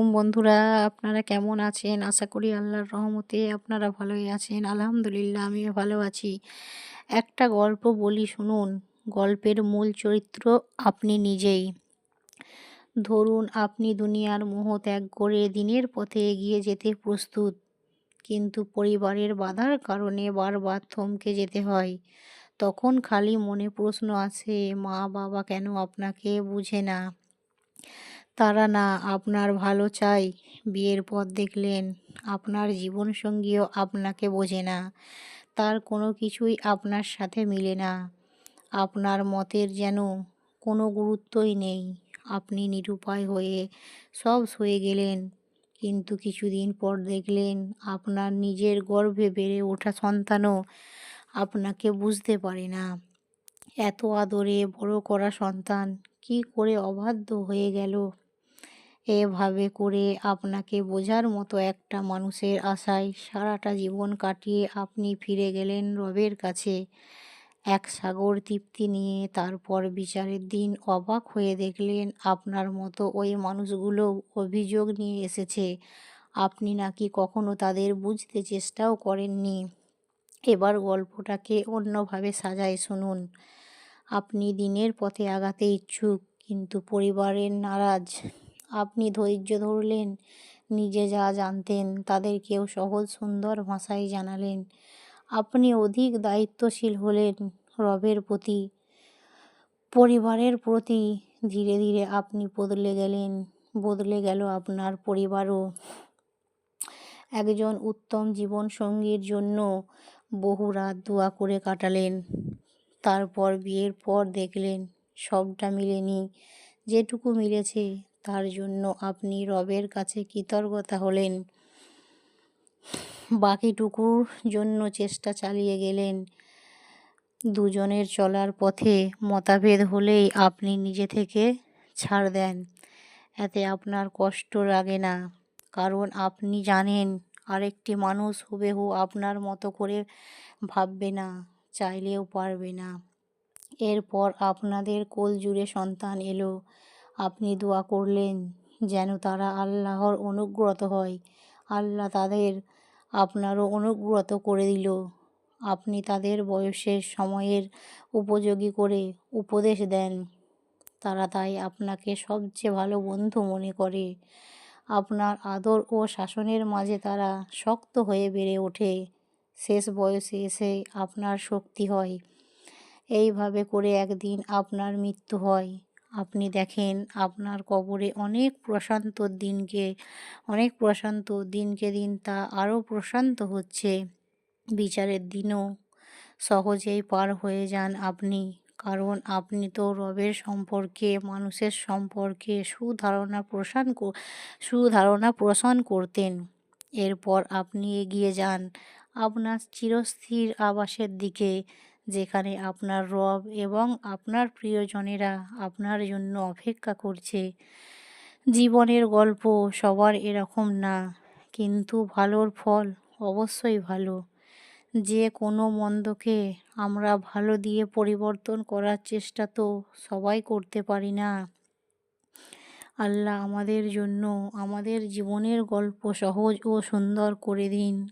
বন্ধুরা, আপনারা কেমন আছেন? আশা করি আল্লাহর রহমতে আপনারা ভালোই আছেন। আলহামদুলিল্লাহ আমিও ভালো আছি। একটা গল্প বলি শুনুন। গল্পের মূল চরিত্র আপনি নিজেই। ধরুন আপনি দুনিয়ার মোহ ত্যাগ করে দিনের পথে এগিয়ে যেতে প্রস্তুত। কিন্তু পরিবারের বাধার কারণে বারবার থমকে যেতে হয়। তখন খালি মনে প্রশ্ন আসে, মা-বাবা কেন আপনাকে বুঝে না? তারা না আপনার ভালো চায়। বিয়ের পর দেখলেন আপনার জীবনসঙ্গীও আপনাকে বোঝে না। তার কোনো কিছুই আপনার সাথে মিলে না। আপনার মতের যেন কোনো গুরুত্বই নেই। আপনি নিরুপায় হয়ে সব সয়ে গেলেন। কিন্তু কিছুদিন পর দেখলেন আপনার নিজের গর্ভে বেড়ে ওঠা সন্তানও আপনাকে বুঝতে পারে না। এত আদরে বড় করা সন্তান কী করে অবাধ্য হয়ে গেল? এভাবে করে আপনাকে বোঝার মতো একটা মানুষের আশায় সারাটা জীবন কাটিয়ে আপনি ফিরে গেলেন রবের কাছে এক সাগর তৃপ্তি নিয়ে। তারপর বিচারের দিন অবাক হয়ে দেখলেন আপনার মতো ওই মানুষগুলো অভিযোগ নিয়ে এসেছে। আপনি নাকি কখনো তাদের বুঝতে চেষ্টাও করেননি। এবার গল্পটাকে অন্যভাবে সাজায় শুনুন। আপনি দিনের পথে আগাতে ইচ্ছুক, কিন্তু পরিবারের নারাজ। আপনি ধৈর্য ধরলেন, নিজে যা জানতেন তাদেরকেও সহজ সুন্দর ভাষায় জানালেন। আপনি অধিক দায়িত্বশীল হলেন রবের প্রতি, পরিবারের প্রতি। ধীরে ধীরে আপনি বদলে গেলেন, বদলে গেল আপনার পরিবারও। একজন উত্তম জীবনসঙ্গীর জন্য বহু রাত দোয়া করে কাটালেন। তারপর বিয়ের পর দেখলেন সবটা মিলেনি। যেটুকু মিলেছে তার জন্য আপনি রবের কাছে কৃতজ্ঞতা হলেন। বাকিটুকুর জন্য চেষ্টা চালিয়ে গেলেন। দুজনের চলার পথে মতভেদ হলেই আপনি নিজে থেকে ছাড় দেন। এতে আপনার কষ্ট লাগে না, কারণ আপনি জানেন আরেকটি মানুষ হুবহু আপনার মতো করে ভাববে না, চাইলেও পারবে না। এরপর আপনাদের কোল জুড়ে সন্তান এলো। আপনি দোয়া করলেন যেন তারা আল্লাহর অনুগ্রত হয়। আল্লাহ তাদের আপনারও অনুগ্রত করে দিল। আপনি তাদের বয়সের সময়ের উপযোগী করে উপদেশ দেন। তারা তাই আপনাকে সবচেয়ে ভালো বন্ধু মনে করে। আপনার আদর ও শাসনের মাঝে তারা শক্ত হয়ে বেড়ে ওঠে। শেষ বয়সে এসে আপনার শক্তি হয়। এইভাবে করে একদিন আপনার মৃত্যু হয়। আপনি দেখেন আপনার কবরে অনেক প্রশান্ত দিনকে দিন তা আরও প্রশান্ত হচ্ছে। বিচারের দিনও সহজেই পার হয়ে যান আপনি, কারণ আপনি তো রবের সম্পর্কে, মানুষের সম্পর্কে সুধারণা পোষণ করতেন। এরপর আপনি এগিয়ে যান আপনার চিরস্থির আবাসের দিকে, যেখানে আপনার রব এবং আপনার প্রিয়জনেরা আপনার জন্য অপেক্ষা করছে। জীবনের গল্প সবার এরকম না, কিন্তু ভালোর ফল অবশ্যই ভালো। যে কোনো মন্দকে আমরা ভালো দিয়ে পরিবর্তন করার চেষ্টা তো সবাই করতে পারি না। আল্লাহ আমাদের জন্য আমাদের জীবনের গল্প সহজ ও সুন্দর করে দিন।